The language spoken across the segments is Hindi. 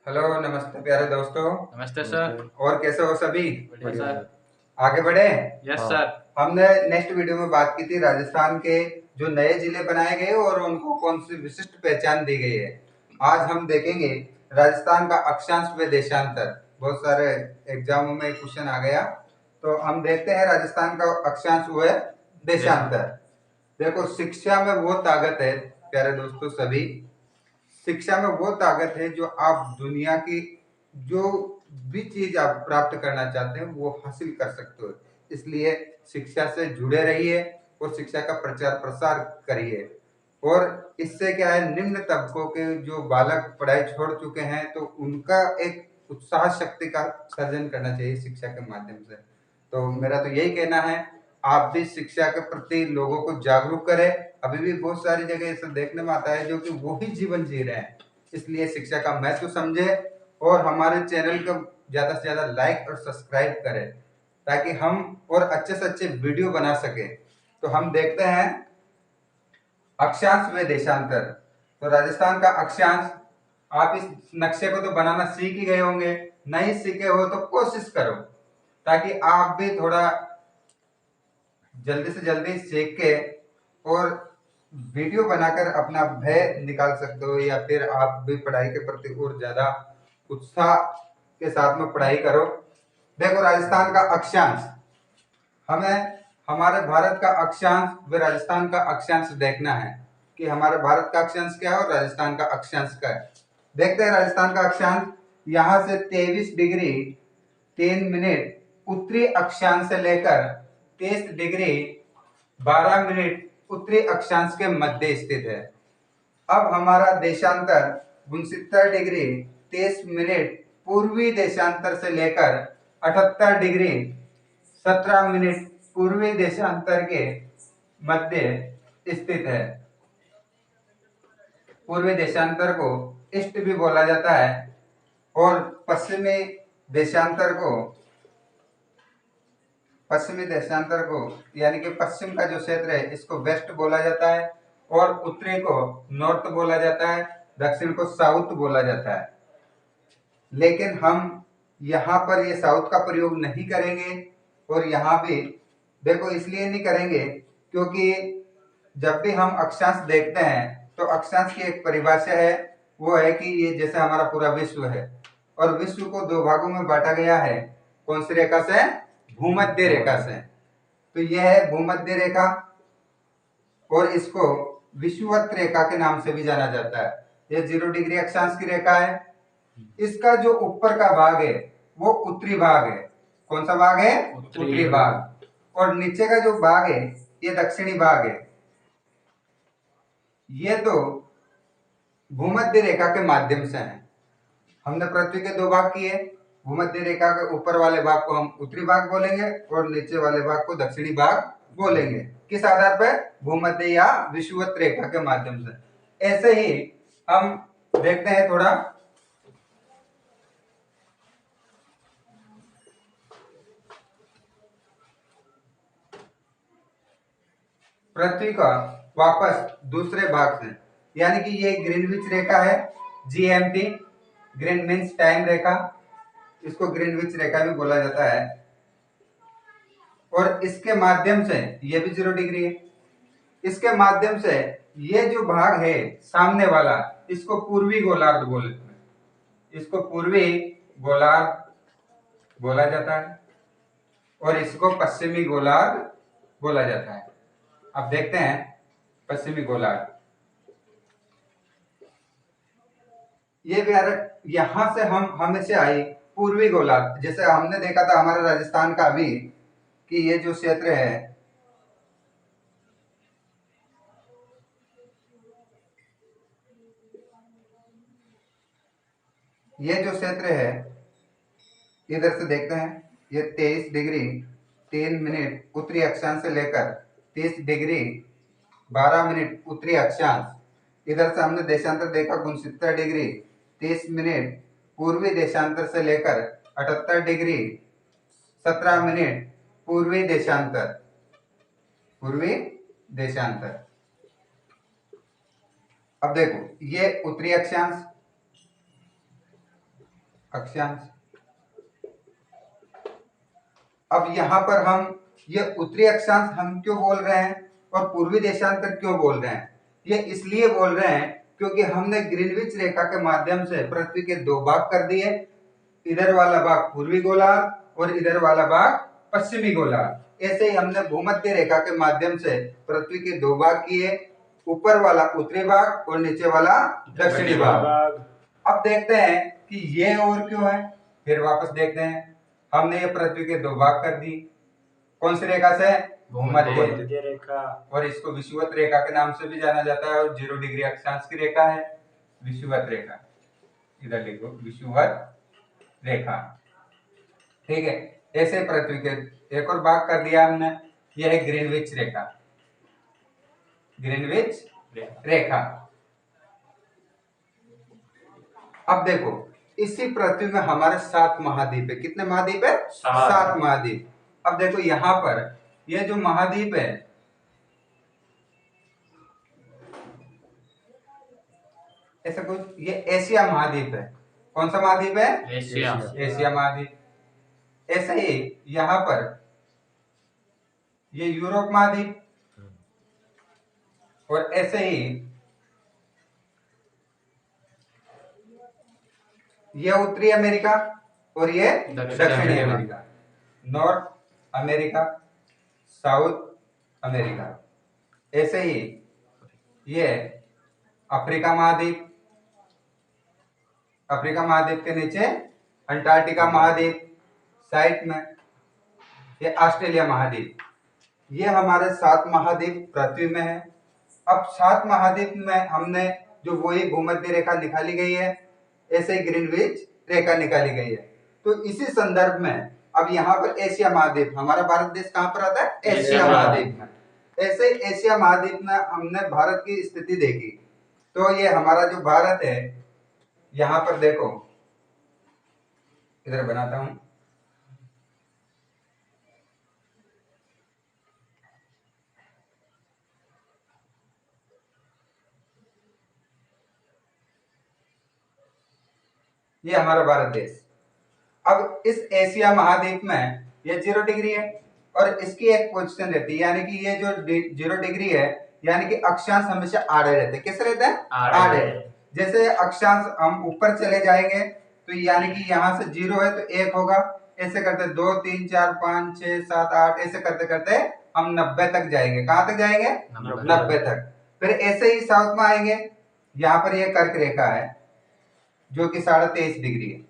हेलो, नमस्ते प्यारे दोस्तों। नमस्ते सर। और कैसे हो सभी? बढ़िया सर। आगे बढ़े। यस हाँ। सर। हमने नेक्स्ट वीडियो में बात की थी राजस्थान के जो नए जिले बनाए गए और उनको कौन सी विशिष्ट पहचान दी गई है। आज हम देखेंगे राजस्थान का अक्षांश व देशांतर। बहुत सारे एग्जामों में क्वेश्चन आ गया, तो हम देखते हैं राजस्थान का अक्षांश व देशांतर। देखो, शिक्षा में वो ताकत है प्यारे दोस्तों सभी, शिक्षा में वो ताकत है जो आप दुनिया की जो भी चीज आप प्राप्त करना चाहते हैं वो हासिल कर सकते हो। इसलिए शिक्षा से जुड़े रहिए और शिक्षा का प्रचार प्रसार करिए। और इससे क्या है, निम्न तबकों के जो बालक पढ़ाई छोड़ चुके हैं तो उनका एक उत्साह शक्ति का सर्जन करना चाहिए शिक्षा के माध्यम से। तो मेरा तो यही कहना है, आप भी शिक्षा के प्रति लोगों को जागरूक करें। अभी भी बहुत सारी जगह ऐसा देखने में आता है जो कि वो ही जीवन जी रहे हैं। इसलिए शिक्षा का महत्व समझे और हमारे चैनल को ज्यादा से ज्यादा लाइक और सब्सक्राइब करें ताकि हम और अच्छे से अच्छे वीडियो बना सके। तो हम देखते हैं अक्षांश व देशांतर। तो राजस्थान का अक्षांश, आप इस नक्शे को तो बनाना सीख ही गए होंगे, नहीं सीखे हो तो कोशिश करो ताकि आप भी थोड़ा जल्दी से जल्दी सीख के और वीडियो बनाकर अपना भय निकाल सकते हो, या फिर आप भी पढ़ाई के प्रति और ज्यादा उत्साह के साथ में पढ़ाई करो। देखो, राजस्थान का अक्षांश, हमें हमारे भारत का अक्षांश व राजस्थान का अक्षांश देखना है कि हमारे भारत का अक्षांश क्या है और राजस्थान का अक्षांश क्या है। देखते हैं राजस्थान का अक्षांश, यहाँ से 23 डिग्री 3 मिनट उत्तरी अक्षांश से लेकर 23 डिग्री 12 मिनट उत्तरी अक्षांश के मध्य स्थित है। अब हमारा देशांतर 69 डिग्री 23 मिनट पूर्वी देशांतर से लेकर 78 डिग्री 17 मिनट पूर्वी देशांतर के मध्य स्थित है। पूर्वी देशांतर को ईस्ट भी बोला जाता है और पश्चिमी देशांतर को यानी कि पश्चिम का जो क्षेत्र है इसको वेस्ट बोला जाता है और उत्तरी को नॉर्थ बोला जाता है, दक्षिण को साउथ बोला जाता है। लेकिन हम यहाँ पर ये साउथ का प्रयोग नहीं करेंगे और यहाँ भी देखो इसलिए नहीं करेंगे क्योंकि जब भी हम अक्षांश देखते हैं तो अक्षांश की एक परिभाषा है, वो है कि ये जैसे हमारा पूरा विश्व है और विश्व को दो भागों में बांटा गया है। कौन सी रेखा से? भूमध्य रेखा से। तो यह है भूमध्य रेखा और इसको विषुवत रेखा के नाम से भी जाना जाता है। यह 0 डिग्री अक्षांश की रेखा है। इसका जो ऊपर का भाग है वो उत्तरी भाग है। कौन सा भाग है? उत्तरी भाग। और नीचे का जो भाग है ये दक्षिणी भाग है। ये तो भूमध्य रेखा के माध्यम से है। हमने पृथ्वी के दो भाग किए, भूमध्य रेखा के ऊपर वाले भाग को हम उत्तरी भाग बोलेंगे और नीचे वाले भाग को दक्षिणी भाग बोलेंगे। किस आधार पर? भूमध्य या विषुवत रेखा के माध्यम से। ऐसे ही हम देखते हैं थोड़ा पृथ्वी का वापस दूसरे भाग से, यानी कि ये ग्रीनविच रेखा है, जीएमटी, ग्रीन मीन्स टाइम रेखा, इसको ग्रीनविच रेखा भी बोला जाता है। और इसके माध्यम से ये भी 0 डिग्री है। इसके माध्यम से ये जो भाग है सामने वाला, इसको पूर्वी गोलार्ध बोलते हैं, इसको पूर्वी गोलार्ध बोला जाता है और इसको पश्चिमी गोलार्ध बोला जाता है। अब देखते हैं पश्चिमी गोलार्ध। ये यहां से हम से आई पूर्वी गोलार्ध, जैसे हमने देखा था हमारे राजस्थान का भी कि ये जो क्षेत्र है ये जो क्षेत्र है इधर से देखते हैं, ये 23 डिग्री 3 मिनट उत्तरी अक्षांश से लेकर 30 डिग्री 12 मिनट उत्तरी अक्षांश। इधर से हमने देशांतर देखा 69 डिग्री 30 मिनट पूर्वी देशांतर से लेकर 78 डिग्री 17 मिनट पूर्वी देशांतर। अब देखो ये उत्तरी अक्षांश अक्षांश। अब यहाँ पर हम ये उत्तरी अक्षांश हम क्यों बोल रहे हैं और पूर्वी देशांतर क्यों बोल रहे हैं? ये इसलिए बोल रहे हैं क्योंकि हमने ग्रीनविच रेखा के माध्यम से पृथ्वी के दो भाग कर दिए, इधर वाला भाग पूर्वी गोलार्ध और इधर वाला भाग पश्चिमी गोलार्ध। ऐसे ही हमने भूमध्य रेखा के माध्यम से पृथ्वी के दो भाग किए, ऊपर वाला उत्तरी भाग और नीचे वाला दक्षिणी भाग। अब देखते हैं कि ये और क्यों है, फिर वापस देखते हैं। हमने ये पृथ्वी के दो भाग कर दी, कौन सी रेखा से? भूमध्य रेखा, और इसको विषुवत रेखा के नाम से भी जाना जाता है और 0 डिग्री अक्षांश की रेखा है विषुवत रेखा। इधर लिखो विषुवत रेखा, ठीक है। ऐसे पृथ्वी के एक और भाग कर दिया हमने, यह है ग्रीनविच रेखा। ग्रीनविच रेखा। अब देखो इसी पृथ्वी में हमारे 7 महाद्वीप है। कितने महाद्वीप है? 7 महाद्वीप। अब देखो यहाँ पर ये जो महाद्वीप है, ऐसा कुछ, ये एशिया महाद्वीप है। कौन सा महाद्वीप है? एशिया महाद्वीप। ऐसे ही यहाँ पर ये यूरोप महाद्वीप, और ऐसे ही ये उत्तरी अमेरिका और ये दक्षिणी America. North America, south America. ऐसे ही ये अफ्रीका महाद्वीप, अफ्रीका महाद्वीप के नीचे अंटार्कटिका महाद्वीप, साइड में ये ऑस्ट्रेलिया महाद्वीप। ये हमारे 7 महाद्वीप पृथ्वी में है। अब 7 महाद्वीप में हमने जो वही भूमध्य रेखा निकाली गई है, ऐसे ही ग्रीनविच रेखा निकाली गई है। तो इसी संदर्भ में अब यहाँ पर एशिया महाद्वीप, हमारा भारत देश कहाँ पर आता है? एशिया महाद्वीप में। ऐसे एशिया महाद्वीप में हमने भारत की स्थिति देखी, तो ये हमारा जो भारत है, यहाँ पर देखो इधर बनाता हूं, ये हमारा भारत देश। अब इस एशिया महाद्वीप में ये 0 डिग्री है और इसकी एक पोजीशन रहती है, यानी कि ये जो 0 डिग्री है, यानी कि अक्षांश हमेशा आड़े रहते हैं। कैसे रहते हैं? आड़े। जैसे अक्षांश हम ऊपर चले जाएंगे तो यानी कि यहाँ से 0 है तो 1 होगा, ऐसे करते 2 3 4 5 6 7 8 ऐसे करते करते हम 90 तक जाएंगे। कहाँ तक जाएंगे? 90 तक। फिर ऐसे ही साउथ में आएंगे, यहाँ पर ये कर्क रेखा है जो कि 23.5 डिग्री है,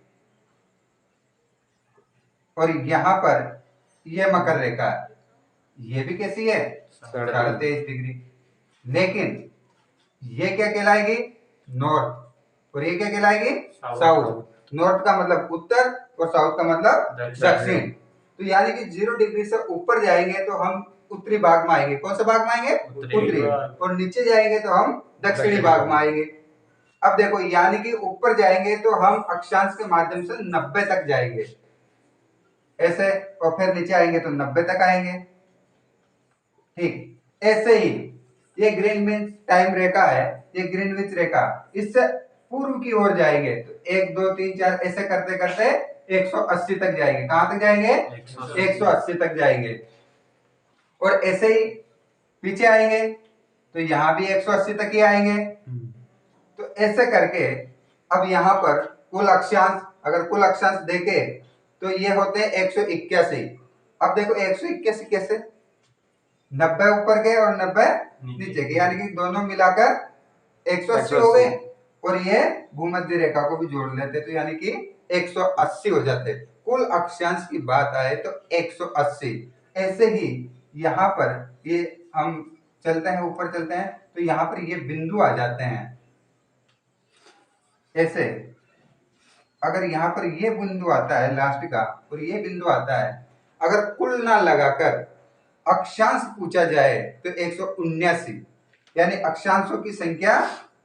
और यहाँ पर ये मकर रेखा है, ये भी कैसी है? 23.5 डिग्री। लेकिन ये क्या कहलाएगी? नॉर्थ, और ये क्या कहलाएगी? साउथ। नॉर्थ का मतलब उत्तर और साउथ का मतलब दक्षिण। तो यानी कि 0 डिग्री से ऊपर जाएंगे तो हम उत्तरी भाग में आएंगे। कौन से भाग में आएंगे? उत्तरी। और नीचे जाएंगे तो हम दक्षिणी भाग में आएंगे। अब देखो यानी कि ऊपर जाएंगे तो हम अक्षांश के माध्यम से 90 तक जाएंगे ऐसे, और फिर नीचे आएंगे तो 90 तक आएंगे। ठीक ऐसे ही ये ग्रीनविच टाइम रेखा है, ये ग्रीनविच रेखा, इससे पूर्व की ओर जाएंगे तो 1 2 3 4 ऐसे करते करते 180 तक जाएंगे। कहां तक जाएंगे? 180 तक जाएंगे। और ऐसे ही पीछे आएंगे तो यहाँ भी 180 तक ही आएंगे। तो ऐसे करके अब यहाँ पर कुल अक्षांश, अगर कुल अक्षांश देखे तो ये होते हैं 181। अब देखो 181 कैसे? 90 ऊपर के और 90 नीचे के, यानी कि दोनों मिलाकर 180 हो गए, और ये भूमध्य रेखा को भी जोड़ लेते तो यानी कि 180 हो जाते। कुल अक्षांश की बात आए तो 180। ऐसे ही यहाँ पर ये हम चलते हैं, ऊपर चलते हैं तो यहाँ पर ये बिंदु आ जाते हैं ऐसे। अगर यहाँ पर ये बिंदु आता है लास्ट का और ये बिंदु आता है, अगर कुल ना लगाकर अक्षांश पूछा जाए तो 179, यानी अक्षांशों की संख्या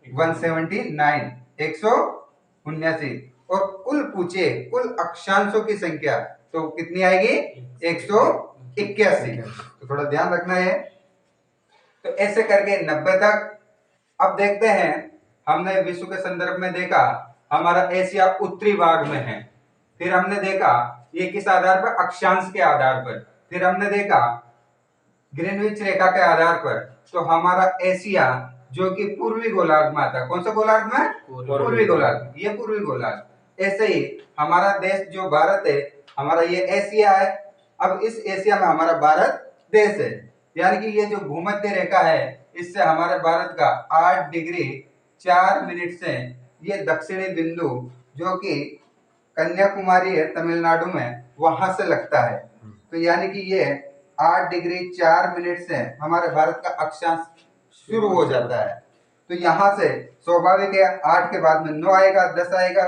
179, 179। और कुल पूछे कुल अक्षांशों की संख्या तो कितनी आएगी? 181। तो थोड़ा ध्यान रखना है। तो ऐसे करके 90 तक। अब देखते हैं, हमने विश्व के संदर्भ में देखा हमारा एशिया उत्तरी भाग में है। फिर हमने देखा ये किस आधार पर, अक्षांश के आधार पर। फिर हमने देखा ग्रीनविच रेखा के आधार पर तो हमारा एशिया जो कि पूर्वी गोलार्ध में आता है। कौन सा गोलार्ध में? पूर्वी गोलार्ध, ये पूर्वी गोलार्ध। ऐसे ही हमारा देश जो भारत है, हमारा ये एशिया है। अब इस एशिया में हमारा भारत देश है, यानी कि ये जो भूमध्य रेखा है इससे हमारे भारत का 8 डिग्री 4 मिनट से ये दक्षिणी बिंदु जो कि कन्याकुमारी है तमिलनाडु में, वहां से लगता है। तो यानी कि ये 8 डिग्री 4 मिनट से हमारे भारत का अक्षांश शुरू हो जाता है। तो यहाँ से स्वाभाविक है 8 के बाद में 9 आएगा, 10 आएगा,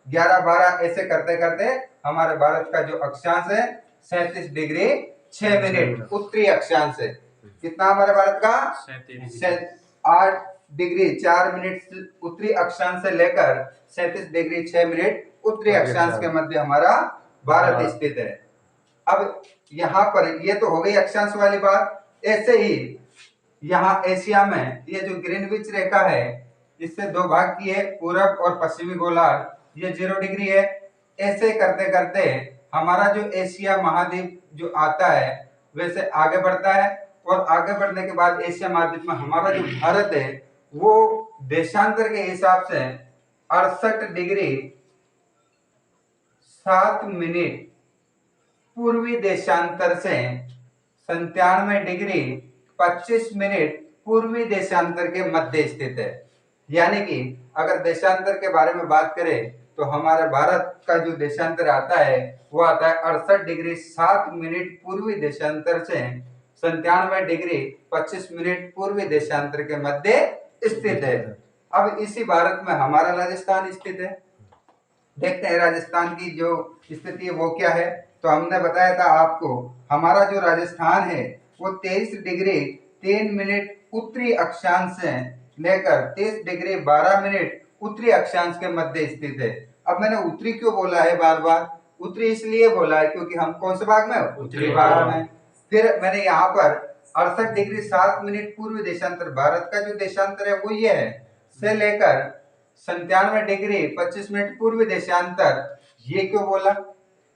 11 12 ऐसे करते करते हमारे भारत का जो अक्षांश है 37 डिग्री 6 मिनट उत्तरी अक्षांश है। कितना हमारे भारत का? 8 डिग्री 4 मिनट उत्तरी अक्षांश से लेकर 37 डिग्री 6 मिनट उत्तरी अक्षांश के मध्य हमारा भारत स्थित है। अब यहाँ पर ये तो हो गई अक्षांश वाली बात। ऐसे ही यहाँ एशिया में ये जो ग्रीनविच रेखा है इससे दो भाग की है, पूरब और पश्चिमी गोलार्ध, ये 0 डिग्री है। ऐसे करते करते हमारा जो एशिया महाद्वीप जो आता है वैसे आगे बढ़ता है, और आगे बढ़ने के बाद एशिया महाद्वीप में हमारा जो भारत है वो देशांतर के हिसाब से 68 डिग्री 7 मिनट पूर्वी देशांतर से 97 डिग्री 25 मिनट पूर्वी देशांतर के मध्य स्थित है। यानी कि अगर देशांतर के बारे में बात करें तो हमारे भारत का जो देशांतर आता है वो आता है 68 डिग्री 7 मिनट पूर्वी देशांतर से 97 डिग्री 25 मिनट पूर्वी देशांतर के मध्य स्थित है। अब इसी भारत में हमारा राजस्थान स्थित है। देखते हैं राजस्थान की जो स्थिति है वो क्या है। तो हमने बताया था आपको हमारा जो राजस्थान है वो 23 डिग्री 3 मिनट उत्तरी अक्षांश से लेकर 23 डिग्री 12 मिनट उत्तरी अक्षांश के मध्य स्थित है। अब मैंने उत्तरी क्यों बोला है बार बार? उत्तरी इसलिए बोला है क्योंकि हम कौन से भाग में? उत्तरी भाग में। फिर मैंने यहाँ पर 68 डिग्री 7 मिनट पूर्वी देशांतर, भारत का जो देशांतर है वो ये है, से लेकर 97 डिग्री 25 मिनट पूर्वी देशांतर। ये क्यों बोला?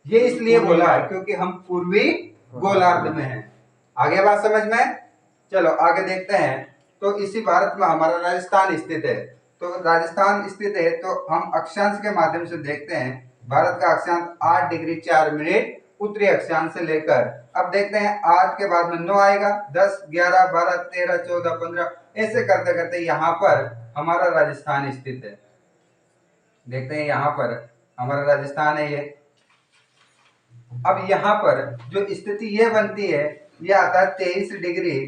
ये इसलिए बोला है क्योंकि हम पूर्वी गोलार्ध में हैं। आगे बात समझ में? चलो आगे देखते हैं। तो इसी भारत में हमारा राजस्थान स्थित है। तो राजस्थान स्थित है तो हम अक्षांश के माध्यम से देखते हैं। भारत का अक्षांश 8 डिग्री 4 मिनट उत्तरी अक्षांश से लेकर, अब देखते हैं 8 के बाद में 9 आएगा, 10 11 12 13 14 15 ऐसे करते करते यहाँ पर हमारा राजस्थान स्थित है। देखते हैं यहाँ पर हमारा राजस्थान है ये। अब यहाँ पर जो स्थिति ये बनती है ये आता है 23 डिग्री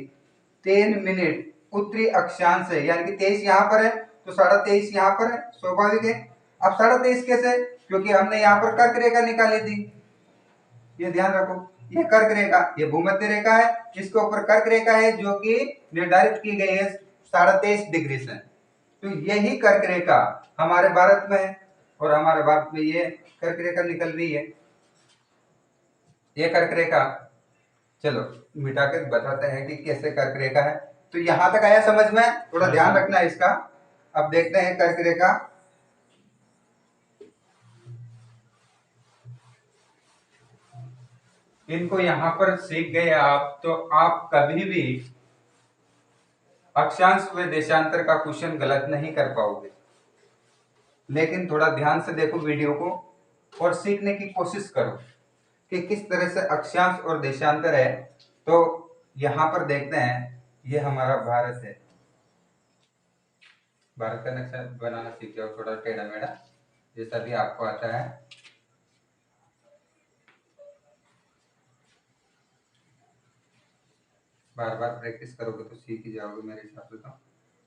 3 मिनट उत्तरी अक्षांश है, यानी कि 23 यहाँ पर है तो 23.5 यहाँ पर है, स्वाभाविक है। अब 23.5 कैसे? क्योंकि हमने यहाँ पर कर्क रेखा निकाली थी, ये ध्यान रखो। ये कर्क रेखा, ये भूमध्य रेखा है, इसके ऊपर कर्क रेखा है जो कि निर्धारित की गई है 23.5 डिग्री से। तो यही कर्क रेखा हमारे भारत में है और हमारे भारत में ये कर्क रेखा निकल रही है, ये कर्क रेखा। चलो मिटा के बताते हैं कि कैसे कर्क रेखा है। तो यहां तक आया समझ में? थोड़ा ध्यान रखना है इसका। अब देखते हैं कर्क रेखा। इनको यहां पर सीख गए आप तो आप कभी भी अक्षांश व देशांतर का क्वेश्चन गलत नहीं कर पाओगे। लेकिन थोड़ा ध्यान से देखो वीडियो को और सीखने की कोशिश करो कि किस तरह से अक्षांश और देशांतर है। तो यहां पर देखते हैं, ये हमारा भारत है। भारत का नक्शा बनाना सीख जाओ, थोड़ा टेढ़ा मेढ़ा जैसा भी आपको आता है। बार बार प्रैक्टिस करोगे तो सीख ही जाओगे मेरे हिसाब से। तो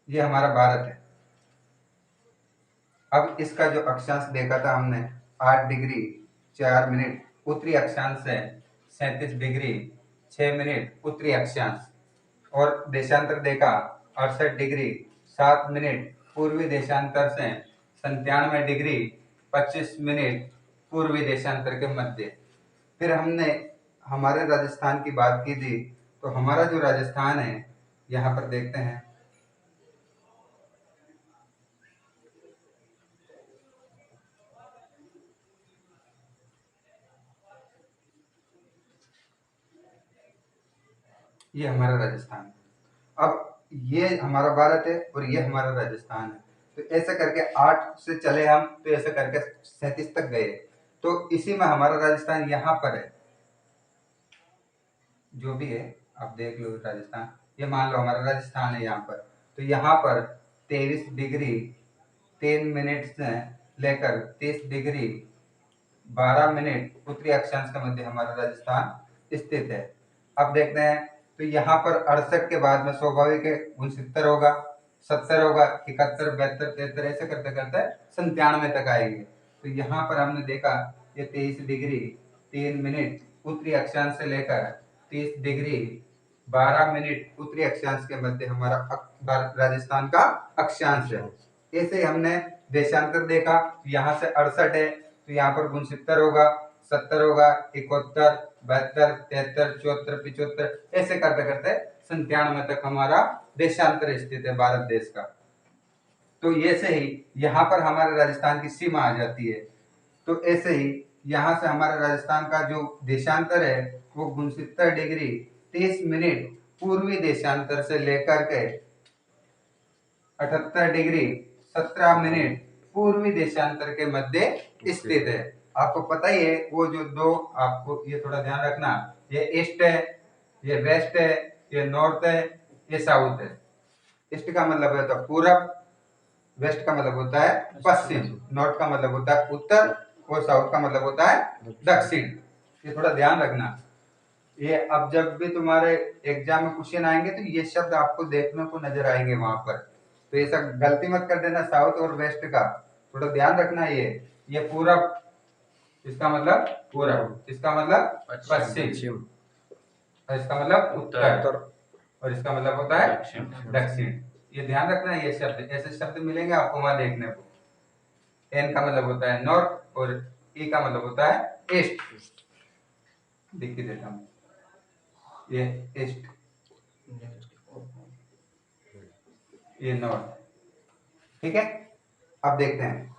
ये हमारा भारत है। अब इसका जो अक्षांश देखा था हमने 8 डिग्री 4 मिनट उत्तरी अक्षांश से 37 डिग्री 6 मिनट उत्तरी अक्षांश, और देशांतर देखा 68 डिग्री 7 मिनट पूर्वी देशांतर से 97 डिग्री 25 मिनट पूर्वी देशांतर के मध्य। फिर हमने हमारे राजस्थान की बात की थी। तो हमारा जो राजस्थान है यहाँ पर देखते हैं, ये हमारा राजस्थान है। अब ये हमारा भारत है और ये हमारा राजस्थान है। तो ऐसे करके 8 से चले हम, तो ऐसे करके 37 तक गए। तो इसी में हमारा राजस्थान यहाँ पर है, जो भी है आप देख लो राजस्थान। ये मान लो हमारा राजस्थान है यहाँ पर। तो यहाँ पर 23 डिग्री 3 मिनट से लेकर 30 डिग्री 12 मिनट उत्तरी अक्षांश के मध्य हमारा राजस्थान स्थित है। अब देखते हैं, तो यहाँ पर 68 के बाद में स्वाभाविक है 69 होगा, 70 होगा, 71, 72, 73, ऐसे करते करते 97 तक आएंगे। तो यहाँ पर हमने देखा ये 23 डिग्री 3 मिनट उत्तरी अक्षांश से लेकर 30 डिग्री 12 मिनट उत्तरी अक्षांश के मध्य हमारा राजस्थान का अक्षांश है। ऐसे हमने देशांतर देखा, यहाँ से 68 है तो यहाँ पर 69 होगा, 70 होगा, 71, 72, 73, 74, 75, ऐसे करते करते 97 तक हमारा देशांतर स्थित है भारत देश का। तो ऐसे ही यहाँ पर हमारे राजस्थान की सीमा आ जाती है। तो ऐसे ही यहाँ से हमारे राजस्थान का जो देशांतर है वो 69 डिग्री 30 मिनट पूर्वी देशांतर से लेकर के 78 डिग्री 17 मिनट पूर्वी देशांतर के मध्य स्थित है। आपको पता ही है वो जो दो, आपको ये थोड़ा ध्यान रखना, ये ईस्ट है, ये वेस्ट है, ये नॉर्थ है, ये साउथ है। ईस्ट का मतलब होता है पूरब, वेस्ट का मतलब होता है पश्चिम, नॉर्थ का मतलब होता है उत्तर और साउथ का मतलब होता है दक्षिण। ये थोड़ा ध्यान रखना। ये अब जब भी तुम्हारे एग्जाम में क्वेश्चन आएंगे तो ये शब्द आपको देखने को नजर आएंगे वहां पर। तो ऐसा गलती मत कर देना साउथ और वेस्ट का, थोड़ा ध्यान रखना। ये पूरब, इसका मतलब पूरब, इसका मतलब पश्चिम, और इसका मतलब उत्तर, और इसका मतलब होता है दक्षिण। ये ध्यान रखना। ये शब्द, ऐसे शब्द मिलेंगे आपको वहां देखने को। एन का मतलब होता है नॉर्थ और ई का मतलब होता है ईस्ट। लिख के देता हूं, ये ईस्ट, ये नॉर्थ, ठीक है। अब देखते हैं,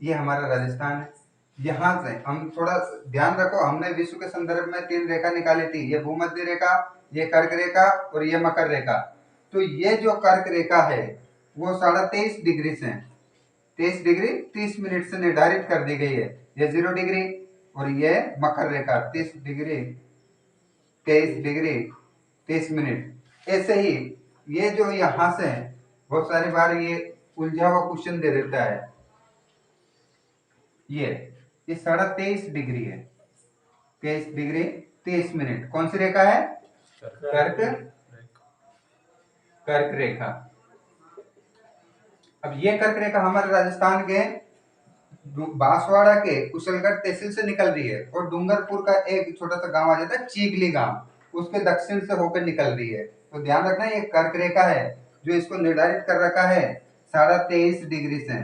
ये हमारा राजस्थान है। यहाँ से हम थोड़ा ध्यान रखो, हमने विश्व के संदर्भ में 3 रेखा निकाली थी, ये भूमध्य रेखा, ये कर्क रेखा और ये मकर रेखा। तो ये जो कर्क रेखा है वो 23.5 डिग्री से 23 डिग्री 30 मिनट से निर्धारित कर दी गई है, ये 0 डिग्री। और ये मकर रेखा 30 डिग्री 23 डिग्री 30 मिनट। ऐसे ही ये जो यहाँ से बहुत सारी बार ये उलझा हुआ क्वेश्चन दे देता है, ये 23.5 डिग्री है, 23 डिग्री 30 मिनट। कौन सी रेखा है? कर्क रेखा। अब ये कर्क रेखा हमारे राजस्थान के बांसवाड़ा के कुशलगढ़ तहसील से निकल रही है और डूंगरपुर का एक छोटा सा गांव आ जाता है चीगली गांव, उसके दक्षिण से होकर निकल रही है। तो ध्यान रखना ये कर्क रेखा है जो इसको निर्धारित कर रखा है 23.5 डिग्री से।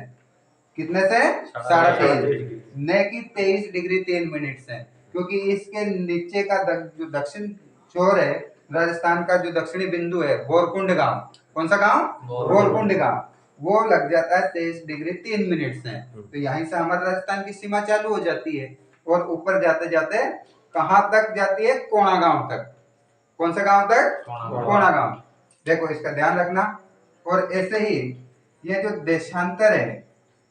कितने से? 23.5, न कि 23 डिग्री 3 मिनट से, क्योंकि इसके नीचे का जो दक्षिण छोर है राजस्थान का, जो दक्षिणी बिंदु है बोरकुंड गांव। कौन सा गांव? बोरकुंड गांव। वो लग जाता है 23 डिग्री 3 मिनट से। तो यहीं से हमारे राजस्थान की सीमा चालू हो जाती है और ऊपर जाते जाते कहां तक जाती है? कोणा गांव तक। कौन सा गांव तक? कोणा गांव। देखो इसका ध्यान रखना। और ऐसे ही ये जो देशांतर है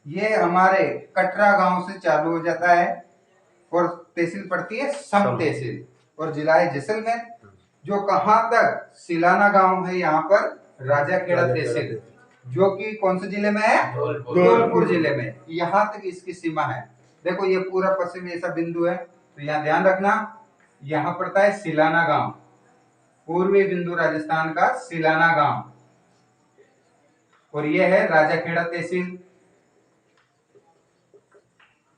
ये हमारे कटरा गांव से चालू हो जाता है और तहसील पड़ती है सम तहसील, और जिला है जैसलमेर, जो कहां तक? सिलाना गांव है यहाँ पर राजाखेड़ा तहसील, जो कि कौन से जिले में है? धौलपुर जिले में। यहाँ तक इसकी सीमा है। देखो ये पूरा पश्चिम ऐसा बिंदु है, तो यहाँ ध्यान रखना, यहाँ पड़ता है सिलाना गांव, पूर्वी बिंदु राजस्थान का सिलाना गांव, और ये है राजाखेड़ा तहसील,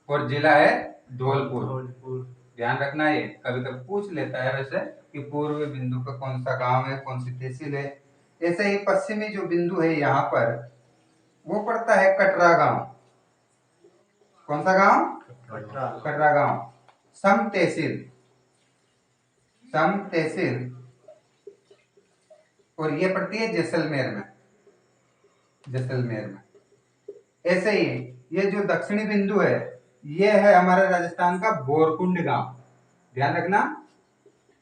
और जिला है धौलपुर। ध्यान रखना, ये कभी कभी पूछ लेता है वैसे कि पूर्वी बिंदु का कौन सा गांव है, कौन सी तहसील है। ऐसे ही पश्चिमी जो बिंदु है यहाँ पर वो पड़ता है कटरा गांव। कौन सा गांव? कटरा गांव। सम तहसील, और ये पड़ती है जैसलमेर में, ऐसे ही ये जो दक्षिणी बिंदु है ये है हमारे राजस्थान का बोरकुंड गांव। ध्यान रखना,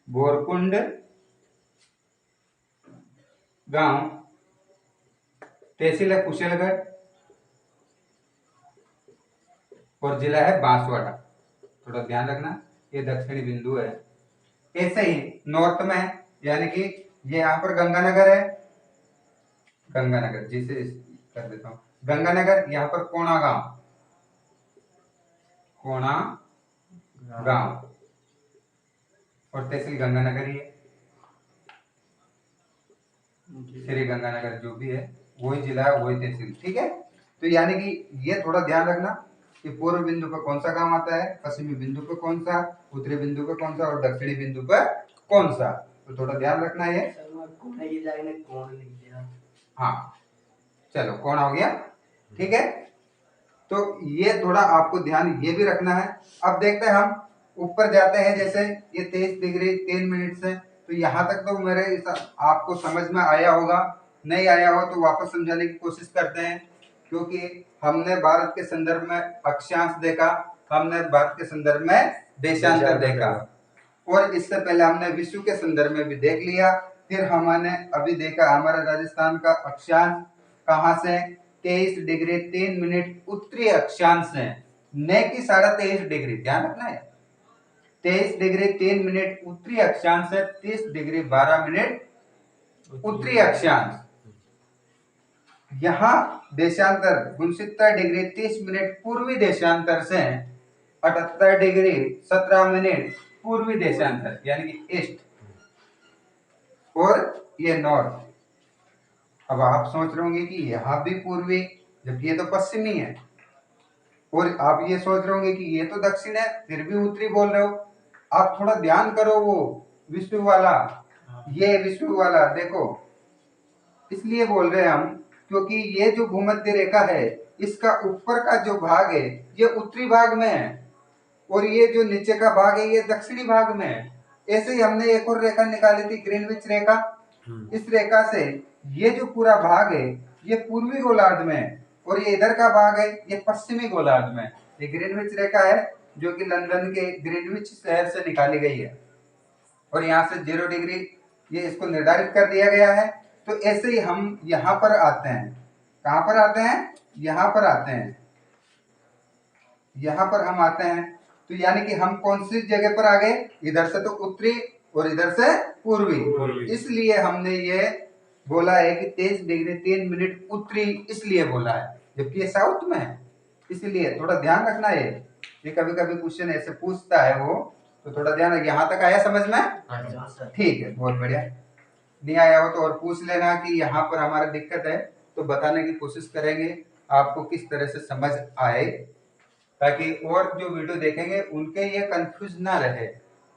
बोरकुंड गांव, तहसील है कुशलगढ़ और जिला है बांसवाड़ा। थोड़ा ध्यान रखना, ये दक्षिणी बिंदु है। ऐसे ही नॉर्थ में, यानी कि ये यहाँ पर गंगानगर है, गंगानगर जिसे कर देता हूँ, गंगानगर, यहाँ पर कोणा गांव, कोणा गांव और तहसील गंगानगर ही है, श्री गंगानगर जो भी है वही जिला है, वही तहसील। ठीक है, तो यानी कि ये थोड़ा ध्यान रखना कि पूर्व बिंदु पर कौन सा गांव आता है, पश्चिमी बिंदु पर कौन सा, उत्तरी बिंदु पर कौन सा और दक्षिणी बिंदु पर कौन सा, तो थोड़ा ध्यान रखना है। हाँ चलो, कौन हो गया, ठीक है। तो ये थोड़ा आपको ध्यान ये भी रखना है। अब देखते हैं हम ऊपर जाते हैं, जैसे ये 23 डिग्री 3 मिनट से, तो यहाँ तक तो मेरे आपको समझ में आया होगा, नहीं आया हो तो वापस समझाने की कोशिश करते हैं, क्योंकि हमने भारत के संदर्भ में अक्षांश देखा, हमने भारत के संदर्भ में देशांतर देखा, और इससे पहले हमने विश्व के संदर्भ में भी देख लिया। फिर हमने अभी देखा हमारा राजस्थान का अक्षांश कहाँ से, 23 डिग्री 3 मिनट उत्तरी अक्षांश से, न कि 23.5 डिग्री, ध्यान रखना है। 23 डिग्री 3 मिनट उत्तरी अक्षांश से 30 डिग्री 12 मिनट उत्तरी अक्षांश। यहाँ देशांतर 69 डिग्री 30 मिनट पूर्वी देशांतर से 78 डिग्री 17 मिनट पूर्वी देशांतर, यानी कि ईस्ट, और ये नॉर्थ। अब आप सोच रहे होंगे कि यहाँ भी पूर्वी, जबकि ये तो पश्चिमी है, और आप ये सोच रहे होंगे कि ये तो दक्षिण है, फिर भी उत्तरी बोल रहे हो। आप थोड़ा ध्यान करो, वो विश्व वाला, ये विश्व वाला देखो, इसलिए बोल रहे हैं हम क्योंकि ये जो भूमध्य रेखा है, इसका ऊपर का जो भाग है ये उत्तरी भाग में है, और ये जो नीचे का भाग है ये दक्षिणी भाग में है। ऐसे ही हमने एक और रेखा निकाली थी, ग्रीनविच रेखा। इस रेखा से ये जो पूरा भाग है ये पूर्वी गोलार्ध में है, और ये इधर का भाग है ये पश्चिमी गोलार्ध में। ये ग्रीनविच रेखा है जो कि लंदन के ग्रीनविच शहर से निकाली गई है, और यहाँ से 0 डिग्री ये इसको निर्धारित कर दिया गया है। तो ऐसे ही हम यहाँ पर आते हैं, कहाँ पर आते हैं, यहाँ पर आते हैं, यहाँ पर हम आते हैं। तो यानी कि हम कौन सी जगह पर आ गए, इधर से तो उत्तरी और इधर से पूर्वी। इसलिए हमने ये बोला है कि 23 डिग्री 3 मिनट उत्तरी, इसलिए बोला है, जबकि ये साउथ में है। इसलिए थोड़ा ध्यान रखना है, ये कभी कभी क्वेश्चन ऐसे पूछता है वो, तो थोड़ा ध्यान रखिए। यहाँ तक आया समझ में? ठीक है, बहुत बढ़िया। नहीं आया हो तो और पूछ लेना कि यहाँ पर हमारा दिक्कत है, तो बताने की कोशिश करेंगे आपको किस तरह से समझ आए, ताकि और जो वीडियो देखेंगे उनके ये कंफ्यूज ना रहे।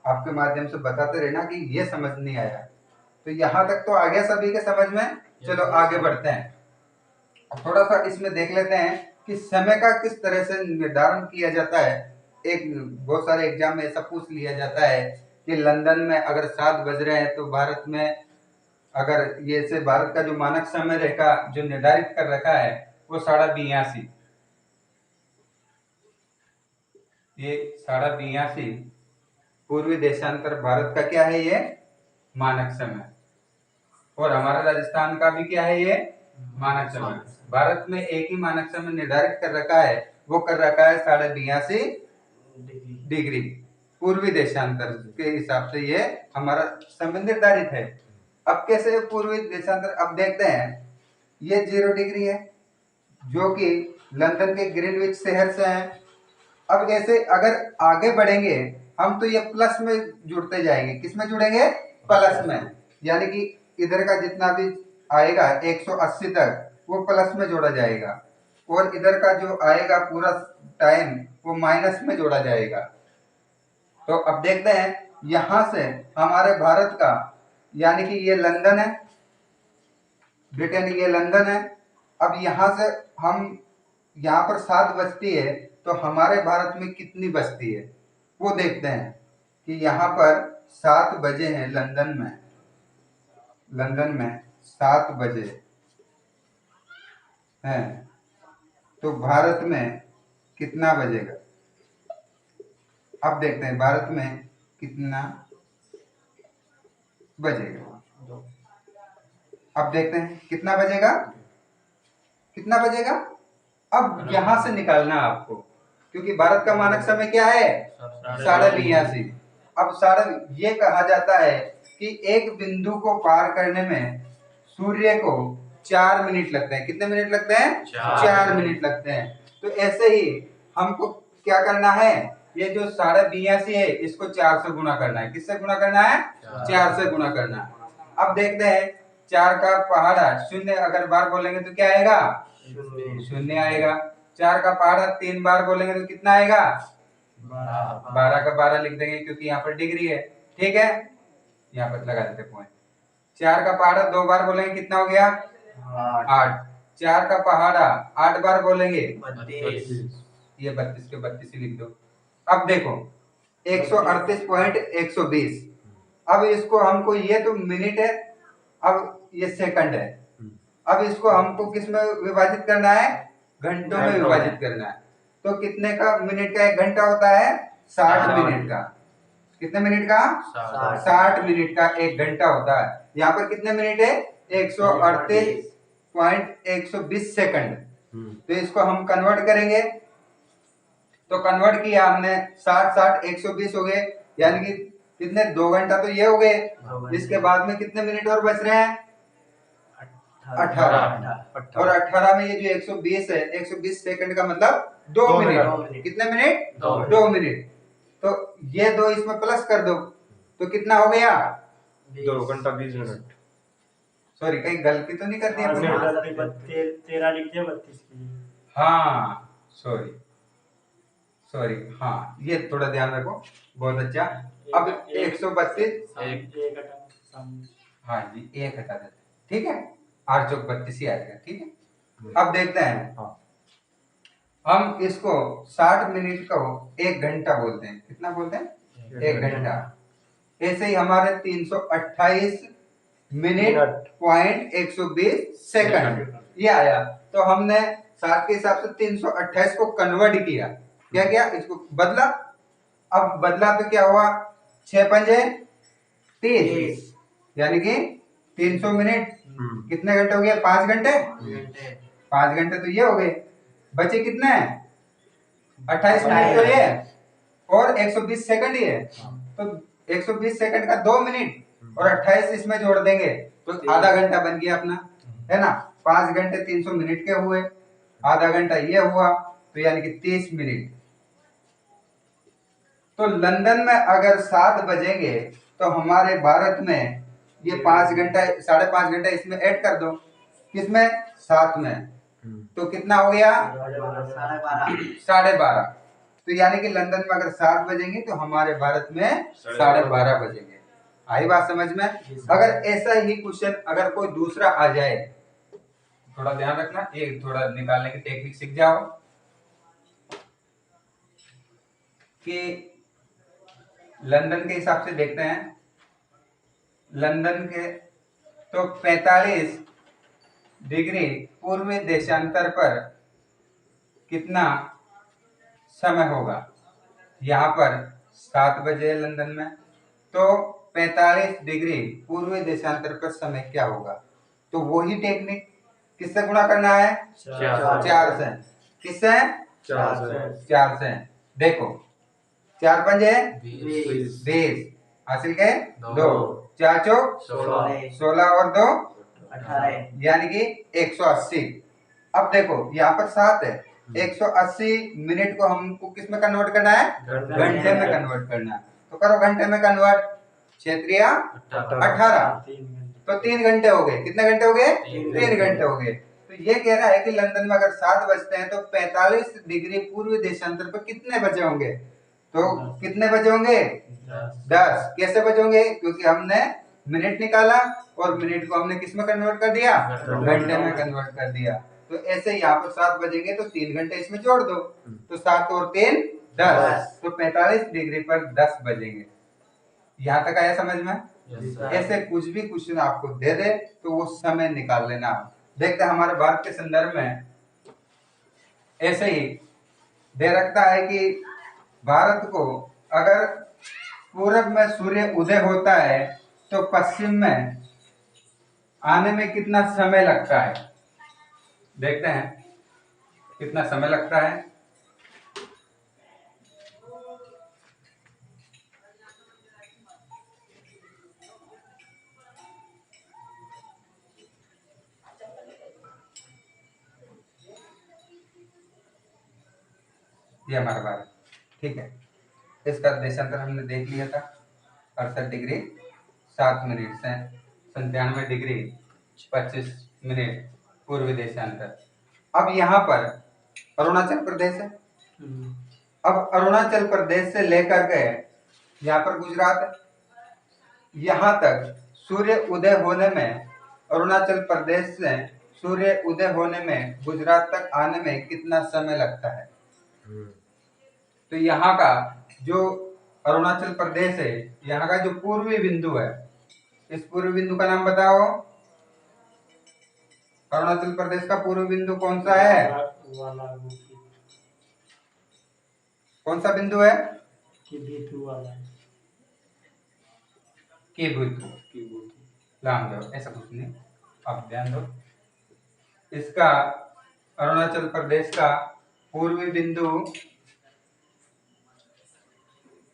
आपके माध्यम से बताते रहना कि ये समझ नहीं आया। तो यहाँ तक तो आ गया सभी के समझ में। चलो आगे बढ़ते हैं, थोड़ा सा इसमें देख लेते हैं कि समय का किस तरह से निर्धारण किया जाता है। एक बहुत सारे एग्जाम में ऐसा पूछ लिया जाता है कि लंदन में अगर 7 बज रहे हैं तो भारत में, अगर ये से भारत का जो मानक समय रेखा जो निर्धारित कर रखा है वो 82.5, ये 82.5 पूर्वी देशांतर भारत का क्या है, ये मानक समय, और हमारा राजस्थान का भी क्या है, ये मानक समय। भारत में एक ही मानक समय निर्धारित कर रखा है, वो कर रखा है 82.5 डिग्री पूर्वी देशांतर के हिसाब से ये हमारा समय निर्धारित है। अब कैसे पूर्वी देशांतर, अब देखते हैं। ये 0 डिग्री है जो कि लंदन के ग्रीनविच शहर से है। अब ऐसे अगर आगे बढ़ेंगे हम तो ये प्लस में जुड़ते जाएंगे, किस में जुड़ेंगे, प्लस में, यानी कि इधर का जितना भी आएगा 180 तक वो प्लस में जोड़ा जाएगा, और इधर का जो आएगा पूरा टाइम वो माइनस में जोड़ा जाएगा। तो अब देखते हैं यहां से हमारे भारत का, यानी कि ये लंदन है, ब्रिटेन, ये लंदन है। अब यहां से हम, यहाँ पर 7 बजती है तो हमारे भारत में कितनी बजती है वो देखते हैं कि यहाँ पर 7 बजे हैं लंदन में, लंदन में 7 बजे हैं, तो भारत में कितना बजेगा। अब देखते हैं भारत में कितना बजेगा। अब देखते हैं कितना बजेगा, कितना बजेगा। अब यहां से निकालना आपको, क्योंकि भारत का मानक समय क्या है, 82:30। अब ये कहा जाता है कि एक बिंदु को पार करने में सूर्य को 4 मिनट लगते हैं। कितने मिनट लगते हैं, 4 मिनट लगते हैं। तो ऐसे ही हमको क्या करना है, ये जो 82:30 है इसको 4 से गुना करना है। किससे गुना करना है, 4 से गुना करना है। अब देखते हैं 4 का पहाड़ा शून्य अगर बार बोलेंगे तो क्या आएगा, शून्य आएगा। 4 का पहाड़ा 3 बार बोलेंगे तो कितना आएगा, 12 का 12 लिख देंगे, क्योंकि यहाँ पर डिग्री है। ठीक है, यहाँ पर लगा देते पॉइंट। 4 का पहाड़ा 2 बार बोलेंगे कितना हो गया, 8। 4 का पहाड़ा 8 बार बोलेंगे 32। ये 32 के 32 ही लिख दो। अब देखो 138.120। अब इसको हमको, ये तो मिनट है, अब ये सेकंड है। अब इसको हमको किस में विभाजित करना है, घंटों में विभाजित करना है। तो कितने का मिनट का एक घंटा होता है, 60 मिनट का। कितने मिनट का, 60 मिनट का एक घंटा होता है। यहाँ पर कितने मिनट है, 138.120 सेकंड। तो इसको हम कन्वर्ट करेंगे, तो कन्वर्ट किया हमने 60 60 120 हो गए, यानी कि कितने, 2 घंटा तो ये हो गए। इसके बाद में कितने मिनट और बच रहे हैं, 18। और 18 में ये जो 120 है, 120 सेकंड का मतलब 2 मिनट। कितने मिनट, 2 मिनट। तो ये 2 इसमें प्लस कर दो तो कितना हो गया, 2 घंटा 20 मिनट। सॉरी, कहीं गलती तो नहीं कर दी आपने, 13 लिख दिया 32 की। हाँ सॉरी सॉरी, हाँ ये थोड़ा ध्यान रखो, बहुत अच्छा। अब 132, हाँ जी 1 हटा देते, ठीक है, 8 चौक 32 ही आएगा। ठीक है, अब देखते हैं हम इसको 60 मिनट को 1 घंटा बोलते हैं। कितना बोलते हैं, 1 घंटा। ऐसे ही हमारे 328 मिनट पॉइंट 120 सेकंड ये आया। तो हमने 60 के हिसाब से 328 को कन्वर्ट किया, क्या किया, इसको बदला। अब बदला तो क्या हुआ, 6 पंजे 30, यानी कि 300 मिनट। कितने घंटे हो गए, 5 घंटे। 5 घंटे तो ये हो गए, बचे कितने, 28 मिनट तो ये, और 120 सेकंड ये। तो 120 सेकंड का 2 मिनट और 28 इसमें जोड़ देंगे तो आधा घंटा बन गया अपना, है ना। 5 घंटे 300 मिनट के हुए, आधा घंटा ये हुआ, तो यानी कि 30 मिनट। तो लंदन में अगर 7 बजेंगे तो हमारे भारत में ये 5 घंटा, 5.5 घंटा इसमें ऐड कर दो, किसमें, 7 में। तो कितना हो गया, 12.5। तो यानी कि लंदन में अगर 7 बजेंगे तो हमारे भारत में 12.5 बजेंगे। आई बात समझ में। अगर ऐसा ही क्वेश्चन अगर कोई दूसरा आ जाए, थोड़ा ध्यान रखना, ये थोड़ा निकालने की टेक्निक सीख जाओ कि लंदन के हिसाब से देखते हैं। लंदन के तो 45 डिग्री पूर्वी देशांतर पर कितना समय होगा। यहाँ पर 7 बजे है लंदन में, तो 45 डिग्री पूर्वी देशांतर पर समय क्या होगा। तो वही टेक्निक किससे गुणा करना है, 4 से। किससे, 4 से। देखो 4 पंजे 20, हासिल के 2, 4 चौक 16 और 2 यानी कि 180। अब देखो यहाँ पर 7 है, 180 मिनट को हमको किस में कन्वर्ट करना है, घंटे में कन्वर्ट करना है। तो करो घंटे में कन्वर्ट, क्षेत्रीय 18, तो 3 घंटे हो गए। कितने घंटे हो गए, 3 घंटे हो गए। तो ये कह रहा है कि लंदन में अगर 7 बजते हैं तो 45 डिग्री पूर्वी देशांतर पर कितने बजे होंगे। तो कितने बजे होंगे, 10। कैसे बजे होंगे, क्योंकि हमने मिनट निकाला और मिनट को हमने किस में कन्वर्ट कर दिया, घंटे में कन्वर्ट कर दिया। तो ऐसे यहाँ पर 7 बजेंगे तो 3 घंटे इसमें जोड़ दो, तो 7 और 3 10, तो 45 डिग्री पर 10 बजेंगे। यहाँ तक आया समझ में। ऐसे कुछ भी क्वेश्चन आपको दे दे तो वो समय निकाल लेना। देखते हैं हमारे भारत के संदर्भ में ऐसे ही दे रखता है कि भारत को अगर पूरब में सूर्य उदय होता है तो पश्चिम में आने में कितना समय लगता है, देखते हैं कितना समय लगता है। ये हमारा भारत, ठीक है। इसका देशांतर हमने देख लिया था, 68 डिग्री 7 मिनट से 97 डिग्री 25 मिनट पूर्वी देशांतर। अब यहाँ पर अरुणाचल प्रदेश है। अब अरुणाचल प्रदेश से लेकर के यहाँ पर गुजरात है, यहाँ तक सूर्य उदय होने में, अरुणाचल प्रदेश से सूर्य उदय होने में गुजरात तक आने में कितना समय लगता है। तो यहाँ का जो अरुणाचल प्रदेश है, यहाँ का जो पूर्वी बिंदु है, इस पूर्वी बिंदु का नाम बताओ। अरुणाचल प्रदेश का पूर्वी बिंदु कौन सा है? कौन सा बिंदु है? ध्यान दो, ऐसा कुछ नहीं, अब ध्यान दो। इसका अरुणाचल प्रदेश का पूर्वी बिंदु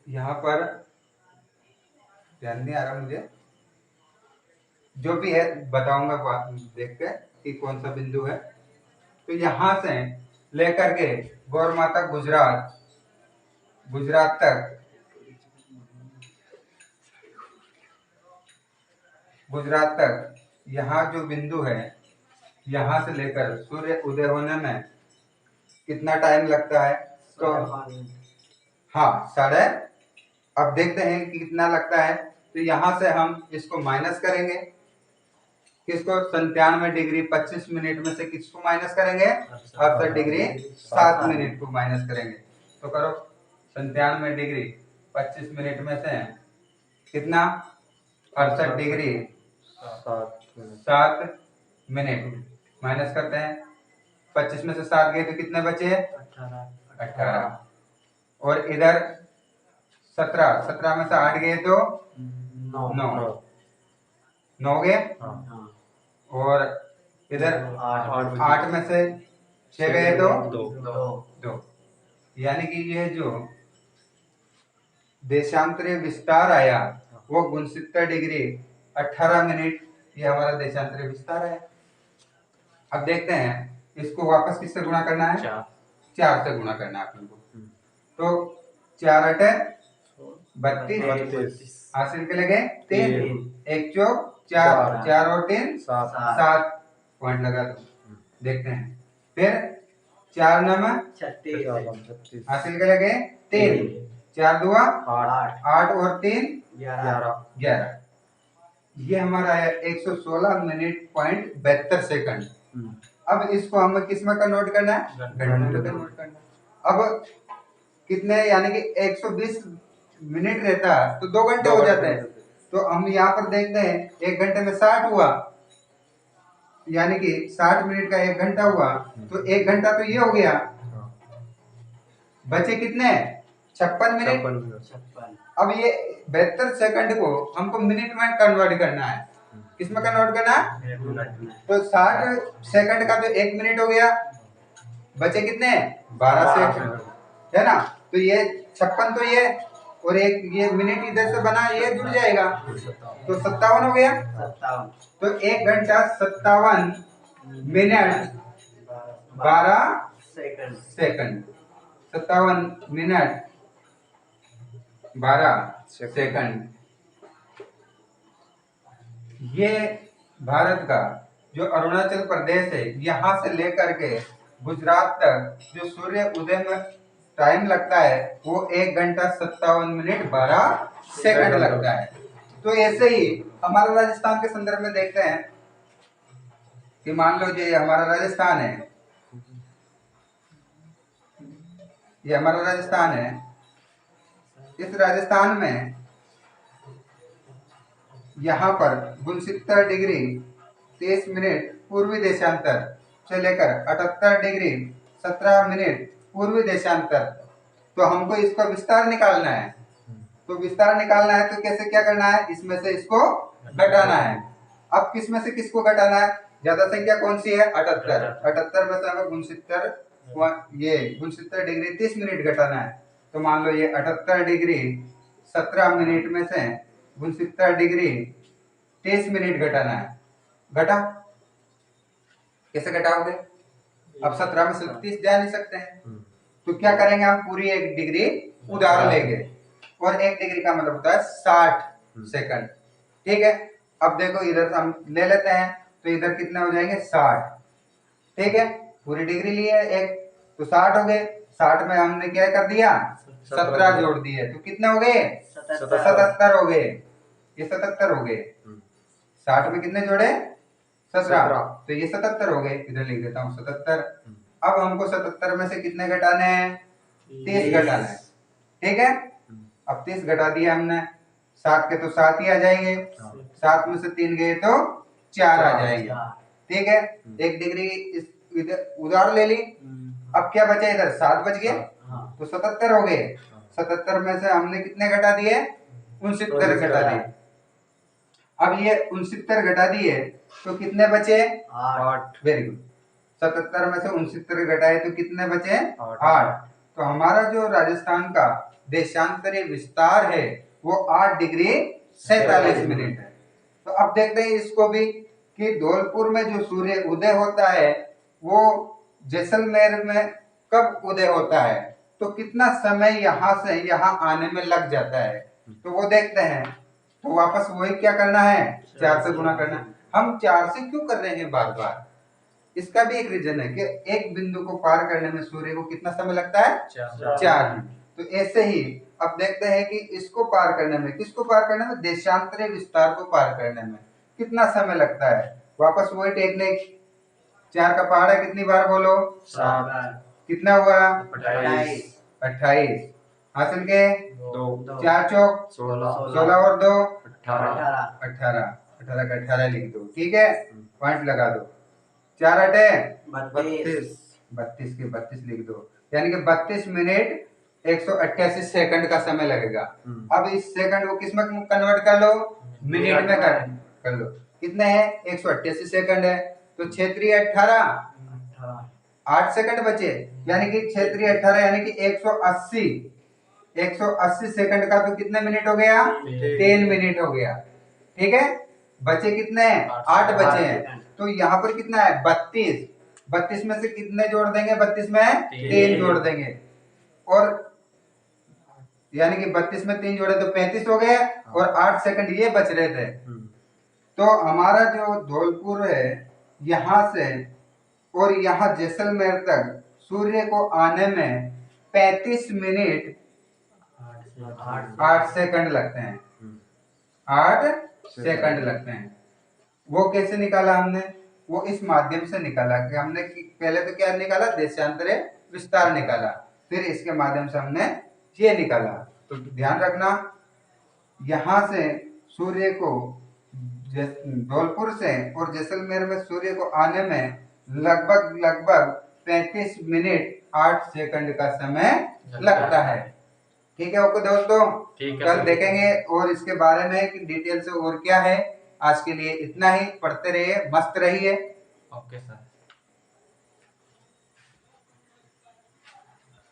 यहाँ पर, ध्यान नहीं आ रहा मुझे, जो भी है बताऊंगा देख के कि कौन सा बिंदु है। तो यहाँ से लेकर के गौर माता गुजरात, गुजरात तक, गुजरात तक यहाँ जो बिंदु है, यहाँ से लेकर सूर्य उदय होने में कितना टाइम लगता है? तो हाँ, साढ़े, अब देखते हैं कि कितना लगता है। तो यहाँ से हम इसको माइनस करेंगे, किसको? 97 डिग्री 25 मिनट में से किसको माइनस करेंगे? 68 डिग्री 7 मिनट को माइनस करेंगे। तो करो, 97 डिग्री 25 मिनट में से कितना? 68 डिग्री 7 मिनट माइनस करते हैं। 25 में से 7 गए तो कितने बचे? 18। और इधर 17 में से 8 गए तो 9 गए। और इधर 8 में से 6 गए तो 2। यानी कि ये जो देशांतरीय विस्तार आया वो 69 डिग्री 18 मिनट, ये हमारा देशांतरीय विस्तार है। अब देखते हैं इसको वापस किससे गुणा करना है? 4 से गुणा करना है अपन को। तो 4 अटे 32, हासिल के लगे 3, 1 चौक 4, 4 और 3 7 पॉइंट लगा दो। देखते हैं फिर 4 नम 36, हासिल के लगे 3, 4 दुआ 8 और 3 11। ये हमारा है 116 मिनट पॉइंट 72 सेकंड। अब इसको हमें किस में कन्वर्ट करना है? घंटे में कन्वर्ट करना है। अब कितने, यानी कि 120 मिनट रहता है तो 2 घंटे हो जाते हैं। तो हम यहाँ पर देखते हैं 1 घंटे में 60 हुआ, यानी कि 60 मिनट का 1 घंटा हुआ। तो 1 घंटा तो ये हो गया, बचे कितने? 56 मिनट। अब ये 72 सेकंड को हमको मिनट में कन्वर्ट करना है। किस में कन्वर्ट करना है? तो 60 सेकंड का तो 1 मिनट हो गया, बचे कितने? 12 सेकंड, है ना। तो ये 56 तो ये, और एक ये मिनट इधर से बना, ये जुड़ जाएगा तो 57 हो गया। तो 1 घंटा 57 मिनट 12 सेकंड, 57 मिनट 12 सेकंड। ये भारत का जो अरुणाचल प्रदेश है, यहाँ से लेकर के गुजरात तक जो सूर्य उदय में टाइम लगता है वो 1 घंटा 57 मिनट 12 सेकंड लगता है। तो ऐसे ही हमारा राजस्थान के संदर्भ में देखते हैं कि मान लो ये हमारा राजस्थान है, ये हमारा राजस्थान है। इस राजस्थान में यहाँ पर 69 डिग्री 23 मिनट पूर्वी देशांतर से लेकर 78 डिग्री 17 मिनट पूर्वी देशांतर। तो हमको इसका विस्तार निकालना है। तो विस्तार निकालना है तो कैसे क्या करना है? इसमें से इसको घटाना है। अब किस में से किसको घटाना है? ज्यादा संख्या कौन सी है? 78। 78 में से हमें 69 डिग्री 30 मिनट घटाना है। तो मान लो ये 78 डिग्री 17 मिनट में से 69 डिग्री 30 मिनट घटाना है। घटा, कैसे घटाओगे? अब 17 में से 30 जा नहीं सकते हैं, तो क्या करेंगे? हम पूरी 1 डिग्री उधार लेंगे, और 1 डिग्री का मतलब होता है 60 सेकंड। ठीक है, अब देखो इधर हम ले लेते हैं, तो इधर कितने हो जाएंगे? 60। ठीक है, पूरी डिग्री ली है एक, तो 60 हो गए। 60 में हमने क्या कर दिया? 17 जोड़ दिए, तो कितने हो गए? 77 हो गए। ये 77 हो गए। 60 में कितने जोड़े? 17, तो ये 77 हो गए। इधर लिख देता हूँ 77। अब हमको 77 में से कितने घटाने हैं? 30 घटाना है। ठीक है, अब 30 घटा दिया हमने। 7 के तो 7 ही आ जाएंगे, 7 में से 3 गए तो 4 आ जाएंगे। ठीक है, 1 डिग्री इधर उधार ले ली। अब क्या बचा? इधर 7 बच गए, तो 77 हो गए। 77 में से हमने कितने घटा दिए? 69 घटा दिए। अब ये 69 घटा दिए, तो कितने बचे? 8। Very good. 77 में से 69 घटाए तो कितने बचे? 8। तो हमारा जो राजस्थान का देशांतरीय विस्तार है वो 8 डिग्री 47 मिनट है। तो अब देखते हैं इसको भी, कि धौलपुर में जो सूर्य उदय होता है वो जैसलमेर में कब उदय होता है, तो कितना समय यहाँ से यहाँ आने में लग जाता है, तो वो देखते हैं। तो वापस वही क्या करना है? 4 से गुना करना है। हम 4 से क्यों कर रहे हैं बार बार? इसका भी एक रीजन है कि एक बिंदु को पार करने में सूर्य को कितना समय लगता है? 4 मिनट। तो ऐसे ही अब देखते हैं कि इसको पार करने में, किसको पार करने में? देशांतरीय विस्तार को पार करने में कितना समय लगता है। वापस वही टेक्निक, 4 का पहाड़ा कितनी बार बोलो? 7। कितना हुआ? 28। 28 हासिल के 2। 4 चौक 16 और 2 18। 18। 18 का 18 लिख दो। ठीक है, पॉइंट लगा दो। 4 अटे 32। 32 के 32 लिख दो, यानी कि 32 मिनट 188 सेकंड का समय लगेगा। अब इस सेकंड को किस में कन्वर्ट कर लो? मिनट में कर लो। कितने हैं? 188 सेकंड है, तो क्षेत्रीय 18, 8 सेकंड बचे, यानी कि क्षेत्रीय 18 यानी कि 180 सेकंड का तो कितने मिनट हो गया? 3 मिनट हो गया। ठीक है, बचे कितने? 8 बचे हैं। तो यहाँ पर कितना है? 32। 32 में से कितने जोड़ देंगे? 32 में 3 जोड़ देंगे, और यानी कि 32 में 3 जोड़े तो 35 हो गए, और 8 सेकंड ये बच रहे थे। तो हमारा जो धौलपुर है यहाँ से और यहाँ जैसलमेर तक सूर्य को आने में 35 मिनट 8 सेकंड लगते हैं। 8 सेकंड लगते हैं। वो कैसे निकाला हमने? वो इस माध्यम से निकाला कि हमने पहले तो क्या निकाला? देशांतरीय विस्तार निकाला, फिर इसके माध्यम से हमने ये निकाला। तो ध्यान रखना, यहाँ से सूर्य को धौलपुर से और जैसलमेर में सूर्य को आने में लगभग 35 मिनट 8 सेकंड का समय लगता है। ठीक है ओके दोस्तों, कल देखेंगे और इसके बारे में कि डिटेल से और क्या है। आज के लिए इतना ही, पढ़ते रहिए, मस्त रहिए। Okay sir.